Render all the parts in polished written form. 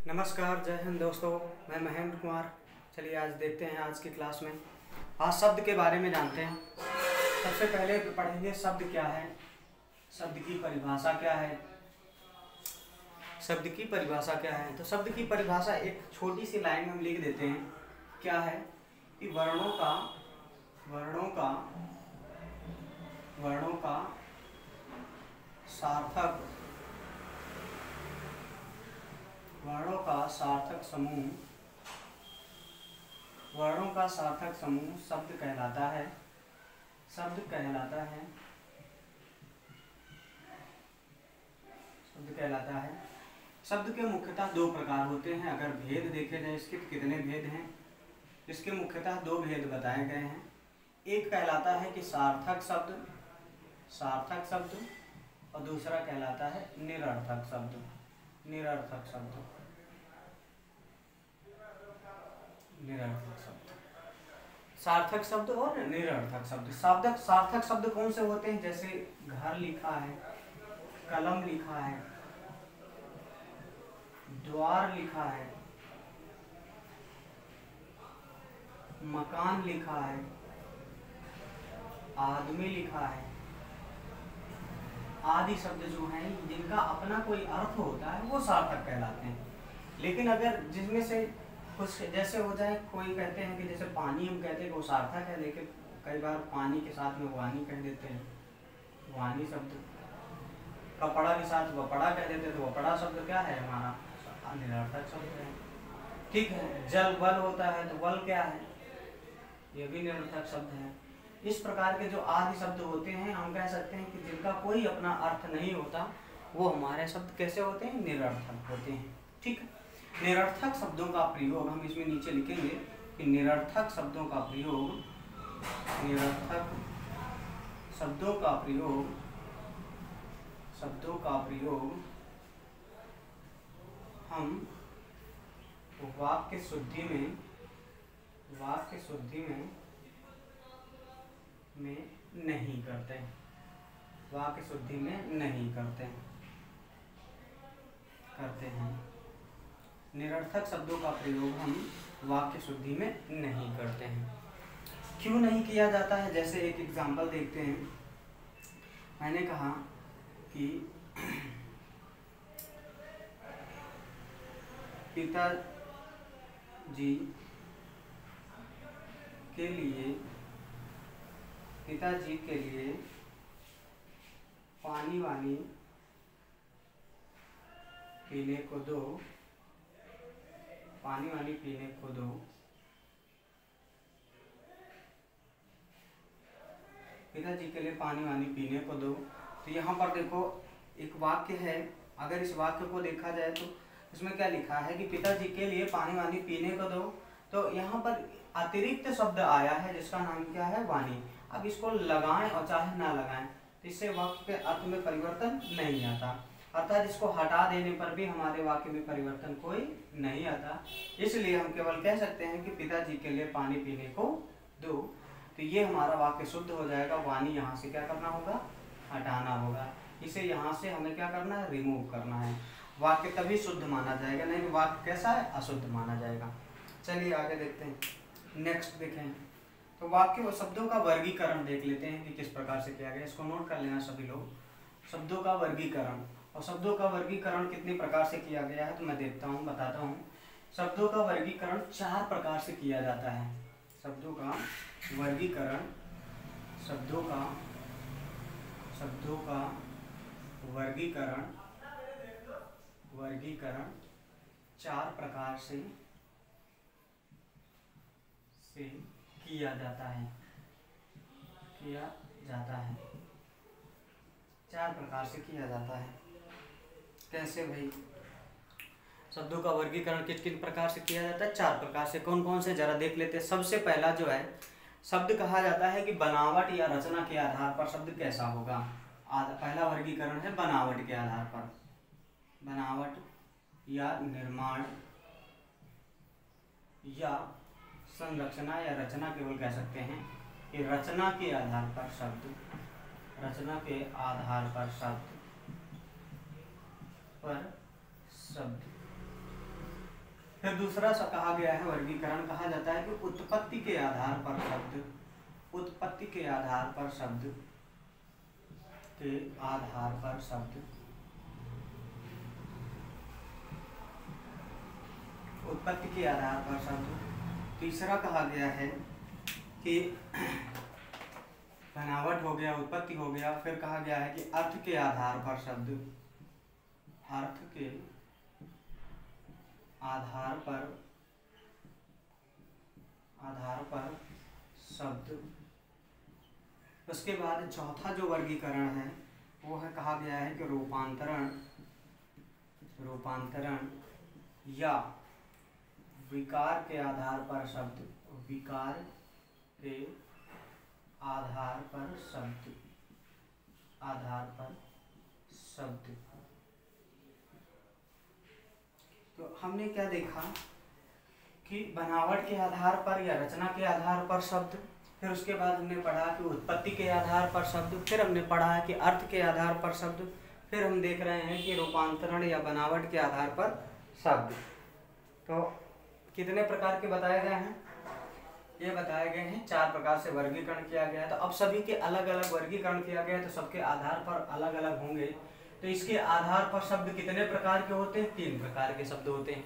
नमस्कार, जय हिंद दोस्तों। मैं महेंद्र कुमार। चलिए आज देखते हैं आज की क्लास में। आज शब्द के बारे में जानते हैं। सबसे पहले पढ़ेंगे शब्द क्या है, शब्द की परिभाषा क्या है। शब्द की परिभाषा क्या है, तो शब्द की परिभाषा एक छोटी सी लाइन में हम लिख देते हैं। क्या है कि वर्णों का सार्थक समूह शब्द कहलाता है। शब्द कहलाता है। शब्द के मुख्यतः दो प्रकार होते हैं। अगर भेद देखे जाए इसके तो कितने भेद हैं, इसके मुख्यतः दो भेद बताए गए हैं। एक कहलाता है कि सार्थक शब्द और दूसरा कहलाता है निरर्थक शब्द। सार्थक शब्द और निरर्थक शब्द। सार्थक शब्द कौन से होते हैं, जैसे घर लिखा है, कलम लिखा है, द्वार लिखा है, मकान लिखा है, आदमी लिखा है, आदि शब्द जो हैं जिनका अपना कोई अर्थ होता है वो सार्थक कहलाते हैं। लेकिन अगर जिसमें से कुछ जैसे हो जाए, कोई कहते हैं कि जैसे पानी, हम कहते हैं कि वो सार्थक है, लेकिन कई बार पानी के साथ में वाणी कह देते हैं, वाणी शब्द। कपड़ा के साथ वपड़ा कह देते हैं, तो वपड़ा शब्द क्या है, हमारा निरर्थक शब्द है। ठीक है। जल बल होता है तो बल क्या है, ये भी निरर्थक शब्द है। इस प्रकार के जो आदि शब्द होते हैं, हम कह सकते हैं कि जिनका कोई अपना अर्थ नहीं होता, वो हमारे शब्द कैसे होते हैं, निरर्थक होते हैं। ठीक है। निरर्थक शब्दों का प्रयोग हम इसमें नीचे लिखेंगे कि निरर्थक शब्दों का प्रयोग हम वाक्य शुद्धि में नहीं करते हैं। वाक्य शुद्धि में नहीं करते हैं। निरर्थक शब्दों का प्रयोग हम वाक्य शुद्धि में नहीं करते हैं। क्यों नहीं किया जाता है, जैसे एक एग्जांपल देखते हैं। मैंने कहा कि पिताजी के लिए पानी वानी पीने को दो। पिताजी के लिए पानी वानी पीने को दो। तो यहाँ पर देखो एक वाक्य है। अगर इस वाक्य को देखा जाए तो इसमें क्या लिखा है कि पिताजी के लिए पानी वानी पीने को दो। तो यहाँ पर अतिरिक्त शब्द आया है जिसका नाम क्या है, वाणी। अब इसको लगाएं और चाहे ना लगाएं, तो इससे वाक्य के अर्थ में परिवर्तन नहीं आता। अर्थात इसको हटा देने पर भी हमारे वाक्य में परिवर्तन कोई नहीं आता। इसलिए हम केवल कह सकते हैं कि पिताजी के लिए पानी पीने को दो। तो ये हमारा वाक्य शुद्ध हो जाएगा। वाणी यहाँ से क्या करना होगा, हटाना होगा। इसे यहाँ से हमें क्या करना है, रिमूव करना है। वाक्य तभी शुद्ध माना जाएगा, नहीं तो वाक्य कैसा है, अशुद्ध माना जाएगा। चलिए आगे देखते हैं। नेक्स्ट देखें तो वाक्य और शब्दों का वर्गीकरण देख लेते हैं कि किस प्रकार से किया गया। इसको नोट कर लेना सभी लोग। शब्दों का वर्गीकरण, और शब्दों का वर्गीकरण कितने प्रकार से किया गया है तो मैं बताता हूँ। शब्दों का वर्गीकरण 4 प्रकार से किया जाता है। शब्दों का वर्गीकरण 4 प्रकार से किया जाता है। 4 प्रकार से किया जाता है। कैसे भाई, शब्दों का वर्गीकरण किन किन प्रकार से किया जाता है, 4 प्रकार से। कौन कौन से, जरा देख लेते हैं। सबसे पहला जो है, शब्द कहा जाता है कि बनावट या रचना के आधार पर शब्द कैसा होगा। पहला वर्गीकरण है बनावट के आधार पर। बनावट या निर्माण या संरचना या रचना केवल कह सकते हैं कि रचना के आधार पर शब्द फिर दूसरा सा कहा गया है वर्गीकरण, कहा जाता है कि उत्पत्ति के आधार पर शब्द, उत्पत्ति के आधार पर शब्द, के आधार पर शब्द, उत्पत्ति के आधार पर शब्द। तीसरा कहा गया है कि बनावट हो गया, उत्पत्ति हो गया। फिर कहा गया है कि अर्थ के आधार पर शब्द, अर्थ के आधार पर शब्द। उसके बाद चौथा जो वर्गीकरण है वो है, कहा गया है कि रूपांतरण, रूपांतरण या विकार के आधार पर शब्द, विकार के आधार पर शब्द, आधार पर शब्द। तो हमने क्या देखा कि बनावट के आधार पर या रचना के आधार पर शब्द, फिर उसके बाद हमने पढ़ा कि उत्पत्ति के आधार पर शब्द, फिर हमने पढ़ा कि अर्थ के आधार पर शब्द, फिर हम देख रहे हैं कि रूपांतरण या बनावट के आधार पर शब्द। तो कितने प्रकार के बताए गए हैं? ये बताए गए हैं 4 प्रकार से वर्गीकरण किया गया है। तो अब सभी के अलग अलग वर्गीकरण किया गया है, तो सबके आधार पर अलग अलग होंगे। तो इसके आधार पर शब्द कितने प्रकार के होते हैं? 3 प्रकार के शब्द होते हैं।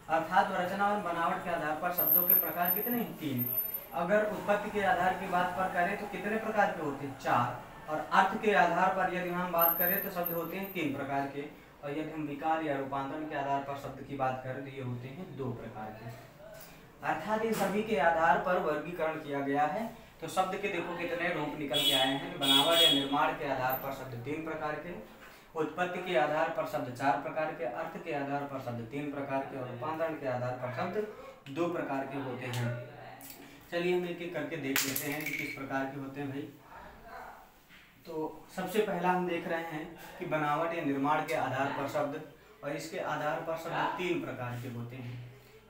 अर्थात रचना और बनावट के आधार पर शब्दों के प्रकार कितने हैं? 3। अगर उत्पत्ति के आधार की बात पर करें तो कितने प्रकार के होते हैं? 4। और अर्थ के आधार पर यदि हम बात करें तो शब्द होते हैं 3 प्रकार के। और यदि हम विकार या रूपांतरण के आधार पर शब्द की बात करें तो ये होते हैं 2 प्रकार के। अर्थात इन सभी के आधार पर वर्गीकरण किया गया है। तो शब्द के देखो कितने रूप निकल के आए हैं। बनावट या निर्माण के आधार पर शब्द 3 प्रकार के, उत्पत्ति के आधार पर शब्द 4 प्रकार के, अर्थ के आधार पर शब्द 3 प्रकार के और रूपांतरण के आधार पर शब्द 2 प्रकार के होते हैं। चलिए हम एक एक करके देख लेते हैं कि किस प्रकार के होते हैं भाई। तो सबसे पहला हम देख रहे हैं कि बनावट या निर्माण के आधार पर शब्द, और इसके आधार पर शब्द 3 प्रकार के होते हैं।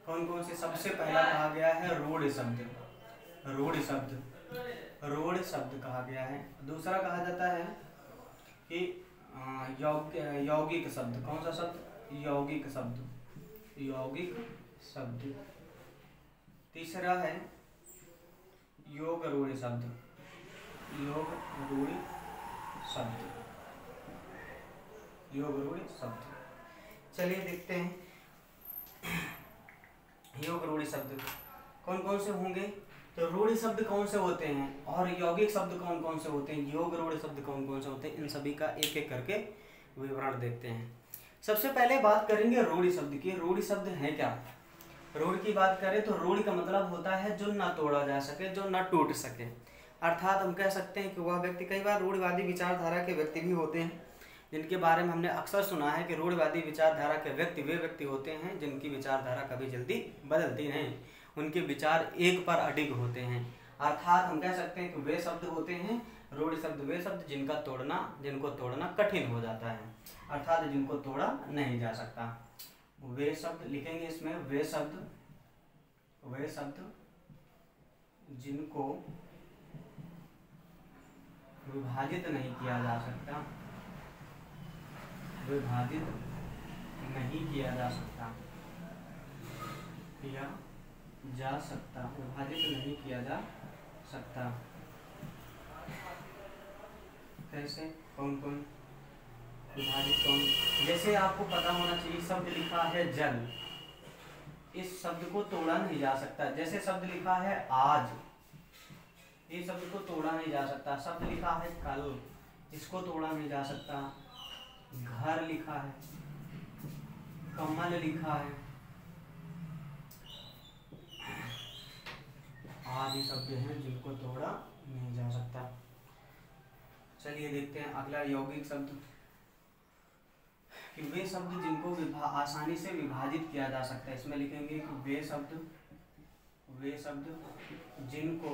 कौन कौन से? सबसे पहला कहा गया है रूढ़ शब्द, रूढ़ शब्द, रूढ़ शब्द कहा गया है। दूसरा कहा जाता है कि यौगिक शब्द। कौन सा शब्द? यौगिक शब्द, यौगिक शब्द। तीसरा है योग रूढ़ शब्द, योग रूढ़ शब्द, योग रूढ़ शब्द। चलिए देखते हैं योग रूढ़ शब्द कौन कौन से होंगे। तो रूढ़ शब्द कौन से होते हैं और यौगिक शब्द कौन कौन से होते हैं, योग रूढ़ शब्द कौन कौन से होते हैं, इन सभी का एक एक करके विवरण देखते हैं। सबसे पहले बात करेंगे रूढ़ शब्द की। रूढ़ शब्द है क्या? रूढ़ की बात करें तो रूढ़ का मतलब होता है जो ना तोड़ा जा सके, जो ना टूट सके। अर्थात हम कह सकते हैं कि वह व्यक्ति, कई बार रूढ़िवादी विचारधारा के व्यक्ति भी होते हैं जिनके बारे में हमने अक्सर सुना है कि रूढ़िवादी विचारधारा के व्यक्ति वे व्यक्ति होते हैं जिनकी विचारधारा कभी जल्दी बदलती नहीं, उनके विचार एक पर अडिग होते हैं। अर्थात हम कह सकते हैं कि वे शब्द होते हैं, रूढ़ शब्द वे शब्द जिनको तोड़ना कठिन हो जाता है, अर्थात जिनको तोड़ा नहीं जा सकता। वे शब्द लिखेंगे इसमें, वे शब्द जिनको विभाजित नहीं किया जा सकता, विभाजित नहीं किया जा सकता, विभाजित नहीं किया जा सकता। कैसे? कौन कौन विभाजित? कौन? जैसे आपको पता होना चाहिए, शब्द लिखा है जल, इस शब्द को तोड़ा नहीं जा सकता। जैसे शब्द लिखा है आज, इस शब्द को तोड़ा नहीं जा सकता। शब्द लिखा है कल, इसको तोड़ा नहीं जा सकता। घर लिखा है, कमल लिखा है, आदि शब्द हैं जिनको तोड़ा नहीं जा सकता। चलिए देखते हैं अगला यौगिक शब्द, कि वे शब्द जिनको आसानी से विभाजित किया जा सकता है। इसमें लिखेंगे कि वे शब्द जिनको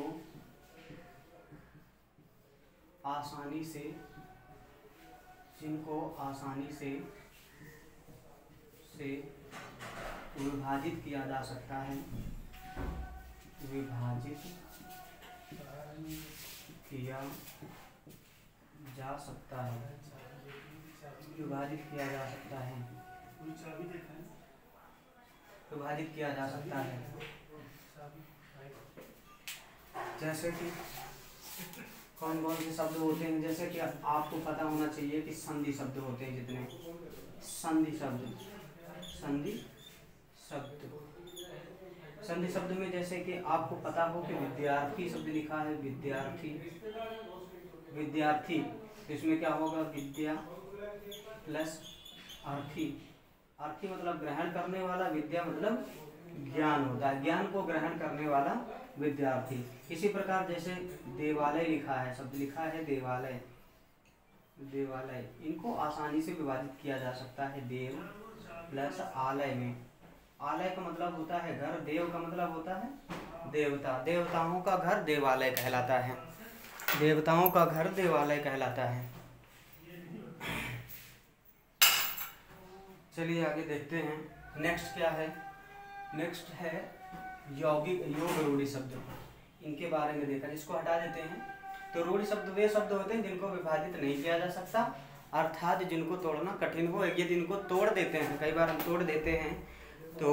आसानी से विभाजित किया जा सकता है, विभाजित किया जा सकता है, विभाजित किया जा सकता है। विभाजित किया जा सकता है। जैसे कि कौन कौन से शब्द होते हैं, जैसे कि आपको पता होना चाहिए कि संधि शब्द होते हैं जितने संधि शब्द संधि शब्द में जैसे कि आपको पता हो कि विद्यार्थी शब्द लिखा है, विद्यार्थी इसमें क्या होगा, विद्या प्लस अर्थी। अर्थी मतलब ग्रहण करने वाला, विद्या मतलब ज्ञान होता है, ज्ञान को ग्रहण करने वाला विद्यार्थी। इसी प्रकार जैसे देवालय लिखा है, शब्द लिखा है देवालय, इनको आसानी से विभाजित किया जा सकता है देव प्लस आलय में। आलय का मतलब होता है घर, देव का मतलब होता है देवता, देवताओं का घर देवालय कहलाता है, देवताओं का घर देवालय कहलाता है। चलिए आगे देखते हैं। नेक्स्ट क्या है, नेक्स्ट है यौगिक योग रूढ़ि शब्द, इनके बारे में देखा, इसको हटा देते हैं। तो रूढ़ि शब्द वे शब्द होते हैं जिनको विभाजित नहीं किया जा सकता, अर्थात जिनको तोड़ना कठिन हो। यदि इनको तोड़ देते हैं, कई बार हम तोड़ देते हैं तो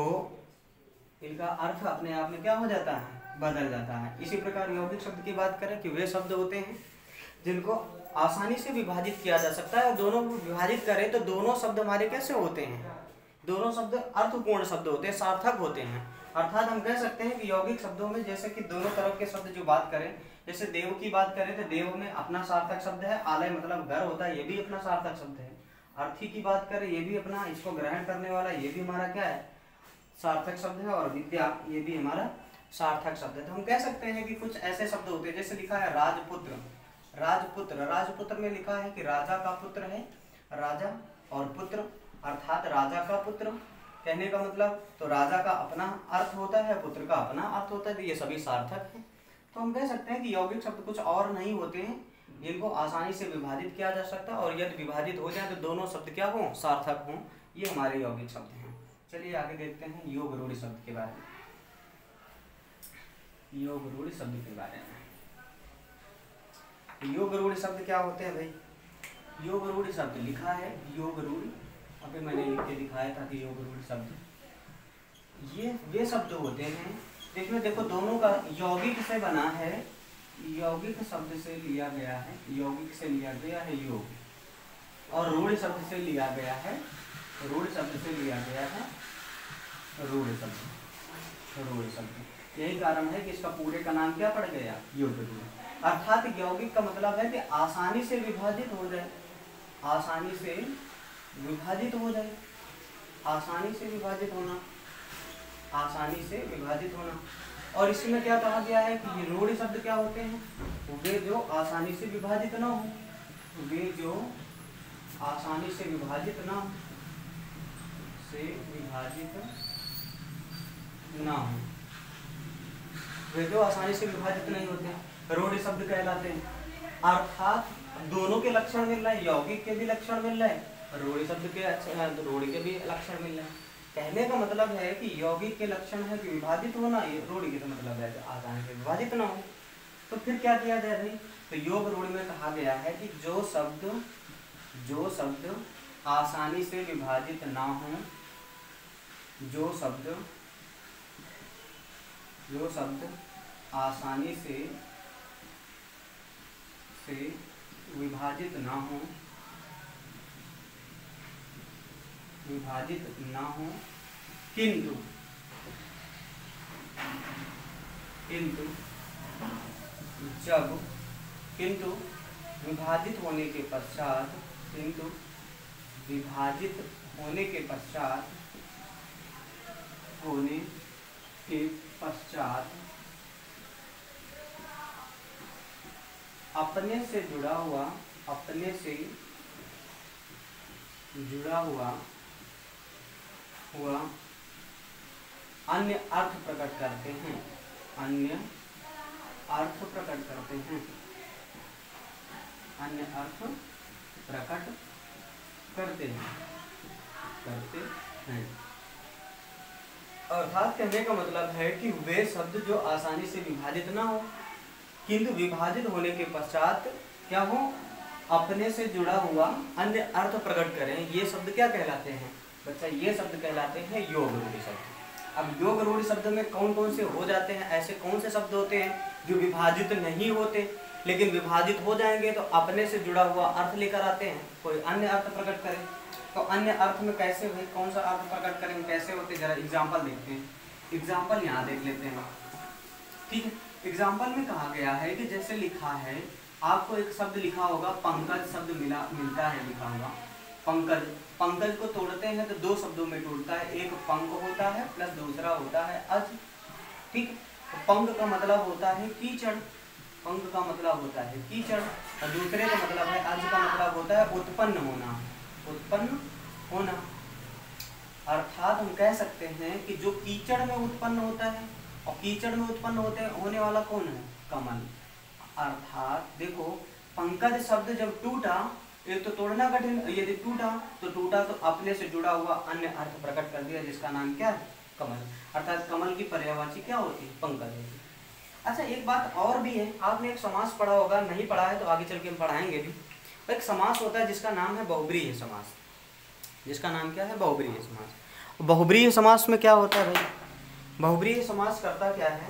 इनका अर्थ अपने आप में क्या हो जाता है, बदल जाता है। इसी प्रकार यौगिक शब्द की बात करें कि वे शब्द होते हैं जिनको आसानी से विभाजित किया जा सकता है, और दोनों को विभाजित करें तो दोनों शब्द हमारे कैसे होते हैं, दोनों शब्द अर्थपूर्ण शब्द होते हैं, सार्थक होते हैं। अर्थात हम कह सकते हैं कि यौगिक शब्दों में जैसे कि दोनों तरफ के शब्द जो बात करें, जैसे देव की बात करें तो देव में अपना सार्थक शब्द है, आलय मतलब घर होता है, ये भी अपना सार्थक शब्द है। अर्थी की बात करें, ये भी अपना, इसको ग्रहण करने वाला, ये भी हमारा क्या है, सार्थक शब्द है। और विद्या, ये भी हमारा सार्थक शब्द है। तो हम कह सकते हैं कि कुछ ऐसे शब्द होते हैं, जैसे लिखा है राजपुत्र, राजपुत्र में लिखा है कि राजा का पुत्र है, राजा और पुत्र अर्थात राजा का पुत्र कहने का मतलब, तो राजा का अपना अर्थ होता है, पुत्र का अपना अर्थ होता है, तो ये सभी सार्थक है। तो हम कह सकते हैं कि यौगिक शब्द कुछ और नहीं होते हैं जिनको आसानी से विभाजित किया जा सकता है, और यदि विभाजित हो जाए तो दोनों शब्द क्या हों, सार्थक हों, ये हमारे यौगिक शब्द हैं। चलिए आगे देखते हैं योग रूढ़ि शब्द के बारे में, योग रूढ़ि शब्द के बारे में। योग रूढ़ि शब्द क्या होते हैं भाई, योग रूढ़ि शब्द लिखा है, योग रूढ़ि अभी मैंने लिख के दिखाया था कि योग रूढ़ि शब्द ये वे शब्द होते हैं जिसमें देखो दोनों का यौगिक से बना है, यौगिक शब्द से लिया गया है, यौगिक से लिया गया है योग, और रूढ़ि शब्द से लिया गया है, रूढ़ि शब्द से लिया गया है रूढ़ि शब्द। यही कारण है कि इसका पूरे का नाम क्या पड़ गया, योग रूढ़ि। अर्थात यौगिक का मतलब है कि आसानी से विभाजित हो जाए, आसानी से विभाजित हो जाए, आसानी से विभाजित होना, आसानी से विभाजित होना। और इसमें क्या कहा गया है कि ये रूढ़ि शब्द क्या होते हैं, वे जो आसानी से विभाजित ना हो, वे जो आसानी से विभाजित ना हो, से विभाजित ना हो, वे जो आसानी से विभाजित नहीं होते रूढ़ि शब्द कहलाते हैं। अर्थात दोनों के लक्षण मिल रहे हैं, यौगिक के भी लक्षण मिल रहे हैं, रूढ़ि शब्द के रूढ़ि के भी लक्षण मिल रहे हैं। कहने का मतलब है कि यौगिक के लक्षण है कि विभाजित होना, रूढ़ि के मतलब है कि आसानी से विभाजित ना हो। तो फिर क्या किया जाए भाई, तो योग रूढ़ि में कहा गया है कि जो शब्द आसानी से विभाजित ना हो, जो शब्द आसानी से विभाजित ना हो, किंतु विभाजित होने के पश्चात अपने से जुड़ा हुआ अन्य अर्थ प्रकट करते हैं, अन्य अर्थ प्रकट करते हैं। अर्थात कहने का मतलब है कि वे शब्द जो आसानी से विभाजित ना हो, किंतु विभाजित होने के पश्चात क्या हो, अपने से जुड़ा हुआ अन्य अर्थ प्रकट करें, ये शब्द क्या कहलाते हैं बच्चा, ये शब्द कहलाते हैं योग रूढ़ि शब्द। अब योग रूढ़ शब्द में कौन कौन से हो जाते हैं, ऐसे कौन से शब्द होते हैं जो विभाजित नहीं होते, लेकिन विभाजित हो जाएंगे तो अपने से जुड़ा हुआ अर्थ लेकर आते हैं, कोई अन्य अर्थ प्रकट करें। तो अन्य अर्थ में कैसे भाई, कौन सा अर्थ प्रकट करेंगे, कैसे होते, जरा एग्जाम्पल देखते हैं। एग्जाम्पल यहाँ देख लेते हैं, ठीक है। एग्जाम्पल में कहा गया है कि जैसे लिखा है, आपको एक शब्द लिखा होगा, पंकज शब्द मिलता है, लिखा होगा पंकज। पंकज को तोड़ते हैं तो दो शब्दों में टूटता है, एक पंक होता है प्लस दूसरा होता है अज, ठीक। तो पंक का मतलब होता है कीचड़, पंक का मतलब होता है कीचड़, और दूसरे का मतलब है अज का मतलब होता है उत्पन्न होना, उत्पन्न होना। अर्थात हम कह सकते हैं कि जो कीचड़ में उत्पन्न होता है, और कीचड़ में उत्पन्न होने वाला कौन है, कमल। अर्थात देखो, पंकज शब्द जब टूटा, एक तो तोड़ना कठिन, यदि टूटा तो अपने से जुड़ा हुआ अन्य अर्थ प्रकट कर दिया, जिसका नाम क्या है, कमल। अर्थात कमल की पर्यायवाची क्या होती है, पंकज होती है। अच्छा, एक बात और भी है, आपने एक समास पढ़ा होगा, नहीं पढ़ा है तो आगे चल के हम पढ़ाएंगे भी। एक समास होता है जिसका नाम है बहुब्रीहि समास, जिसका नाम क्या है, बहुब्रीहि समास। बहुब्रीहि समास में क्या होता है भाई, बहुब्रीहि समास करता क्या है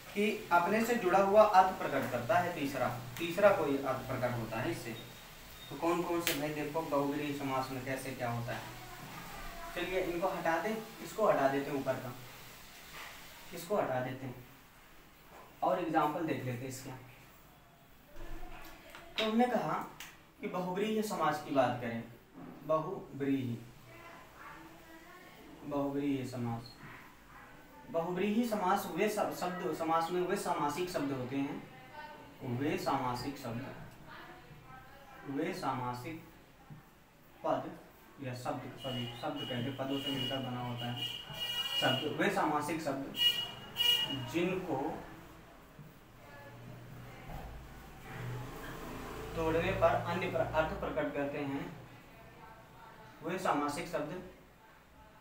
कि अपने से जुड़ा हुआ अर्थ प्रकट करता है, तीसरा कोई अर्थ प्रकट होता है इससे। तो कौन कौन से भाई देखो बहुब्रीहि समास में कैसे क्या होता है। चलिए इनको हटा दें, इसको हटा देते हैं, ऊपर का इसको हटा देते हैं और एग्जाम्पल देख लेते हैं इसका। तो हमने कहा कि बहुब्रीहि समास की बात करें, बहुब्रीहि समास। बहुब्रीहि समास वे शब्द, समास में वे सामासिक शब्द होते हैं, वे सामासिक शब्द, वे सामासिक पद या शब्द, शब्द कहते पदों से मिलकर बना होता है शब्द, वे सामासिक शब्द जिनको तोड़ने पर अन्य अर्थ प्रकट करते हैं, वे सामासिक शब्द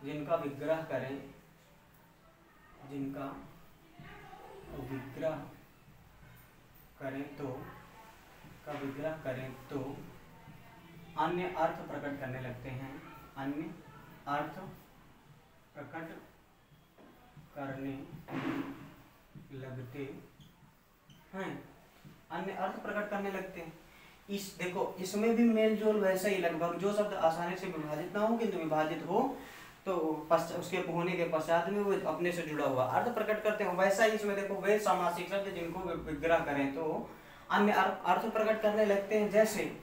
जिनका विग्रह करें, जिनका विग्रह करें तो अन्य अर्थ प्रकट करने लगते हैं, अन्य अर्थ प्रकट करने लगते हैं, अन्य अर्थ प्रकट करने लगते हैं। इस देखो, इसमें भी मेल जोल वैसा ही, लगभग जो शब्द आसानी से विभाजित ना हो किंतु विभाजित हो तो उसके होने के पश्चात में वो अपने से जुड़ा हुआ अर्थ प्रकट करते हैं, वैसा ही इसमें देखो, वे सामासिक शब्द जिनको विग्रह करें तो अन्य अर्थ प्रकट करने लगते हैं। जैसे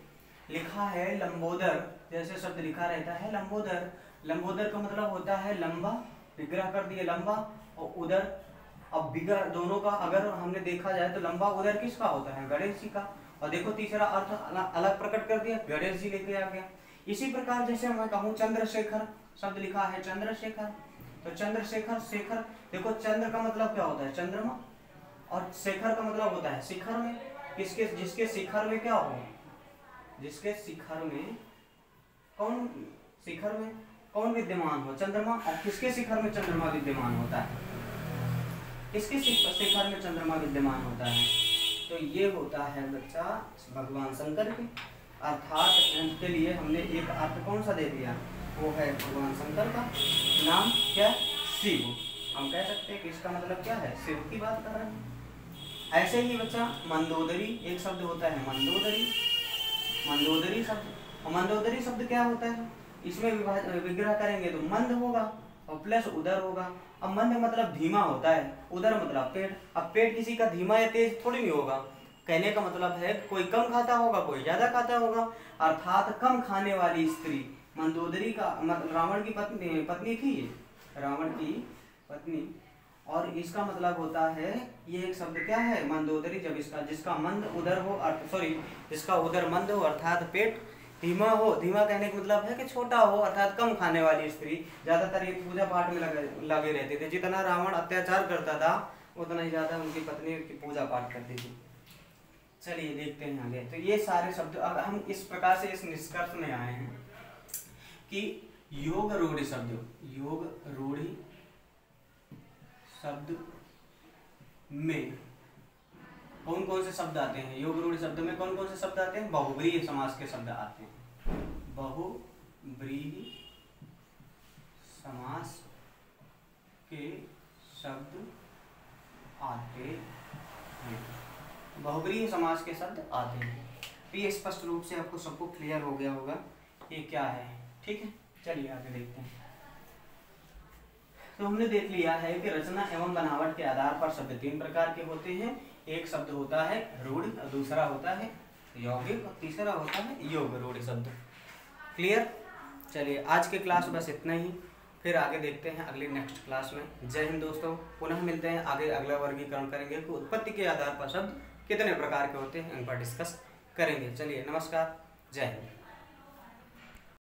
लिखा है लंबोदर, जैसे शब्द लिखा रहता है लंबोदर, लंबोदर का मतलब होता है लंबा, विग्रह कर दिए लंबा, और उदर। अब विग्रह दोनों का अगर हमने देखा जाए तो लंबा उदर किसका होता है, गणेश जी का। और देखो तीसरा अर्थ अलग प्रकट कर दिया, गणेश जी लेके आ गया। इसी प्रकार जैसे मैं कहूँ चंद्रशेखर, शब्द लिखा है चंद्रशेखर, तो चंद्रशेखर, शेखर, देखो चंद्र का मतलब क्या होता है, चंद्रमा, और शेखर का मतलब होता है शिखर में, किसके, जिसके शिखर में क्या हो, जिसके शिखर में कौन विद्यमान हो, चंद्रमा। और किसके शिखर में चंद्रमा विद्यमान होता है, किसके शिखर में चंद्रमा विद्यमान होता है, तो ये होता है बच्चा भगवान शंकर के। अर्थात इनके लिए हमने एक अर्थ कौन सा दे दिया, वो है भगवान शंकर का नाम क्या, शिव। हम कह सकते हैं कि इसका मतलब क्या है, शिव की बात कर रहे हैं। ऐसे ही बच्चा मंदोदरी एक शब्द होता है, मंदोदरी शब्द। और मंदोदरी शब्द क्या होता है, इसमें विग्रह करेंगे तो मंद होगा और प्लस उदर होगा। अब मंद मतलब धीमा होता है, उदर मतलब पेट। अब पेट किसी का धीमा या तेज थोड़ी नहीं होगा, कहने का मतलब है कोई कम खाता होगा, कोई ज्यादा खाता होगा। अर्थात कम खाने वाली स्त्री मंदोदरी का मतलब रावण की पत्नी थी, रावण की पत्नी। और इसका मतलब होता है, ये एक शब्द क्या है, मंदोदरी, जब जिसका मंद उदर हो, जिसका उदर मंद हो अर्थात पेट धीमा हो। धीमा कहने का मतलब है कि छोटा हो, अर्थात कम खाने वाली स्त्री। ज्यादातर ये पूजा पाठ में लगे रहते थे, जितना रावण अत्याचार करता था उतना ही ज्यादा उनकी पत्नी की पूजा पाठ करती थी। चलिए देखते हैं आगे। तो ये सारे शब्द, अब हम इस प्रकार से इस निष्कर्ष में आए हैं कि योग रूढ़ि शब्द में कौन कौन से शब्द आते हैं, योग रूढ़ि शब्द में कौन कौन से शब्द आते हैं, बहुब्रीहि समास के शब्द आते हैं। बहुब्रीहि समास के शब्द आते हैं, बहुब्रीहि समास के शब्द आते हैं। तो ये स्पष्ट रूप से आपको सबको क्लियर हो गया होगा ये क्या है। ठीक है, चलिए आगे देखते हैं। तो हमने देख लिया है कि रचना एवं बनावट के आधार पर शब्द 3 प्रकार के होते हैं। एक शब्द होता है रूढ़, दूसरा होता है यौगिक और तीसरा होता है योग रूढ़ शब्द। क्लियर? चलिए आज के क्लास बस इतना ही, फिर आगे देखते हैं अगले नेक्स्ट क्लास में। जय हिंद दोस्तों, पुनः मिलते हैं आगे, अगला वर्गीकरण करेंगे कि उत्पत्ति के आधार पर शब्द कितने प्रकार के होते हैं, इन पर डिस्कस करेंगे। चलिए नमस्कार, जय हिंद।